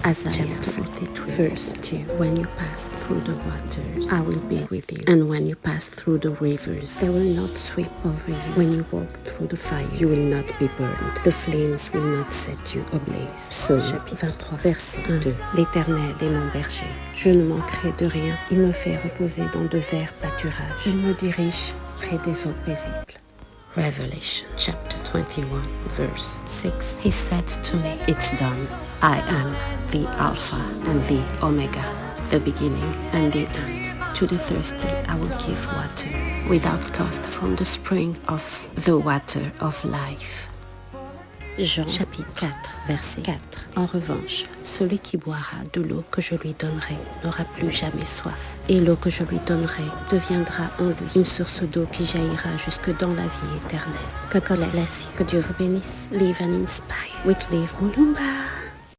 Isaiah 43, verse 2. When you pass through the waters, I will be with you. And when you pass through the rivers, they will not sweep over you. When you walk through the fire, you will not be burned. The flames will not set you ablaze. Psaumes chapitre 23, verset 2. L'Éternel est mon berger. Je ne manquerai de rien. Il me fait reposer dans de verts pâturages. Il me dirige près des eaux paisibles. Revelation chapter 21, verse 6. He said to me, "It's done. I am the Alpha and the Omega, the beginning and the end. To the thirsty I will give water without cost from the spring of the water of life." Jean chapitre 4, verset 4. En revanche, celui qui boira de l'eau que je lui donnerai n'aura plus jamais soif. Et l'eau que je lui donnerai deviendra en lui une source d'eau qui jaillira jusque dans la vie éternelle. God bless you. Que Dieu vous bénisse. Live and inspire. With Live Mulumba.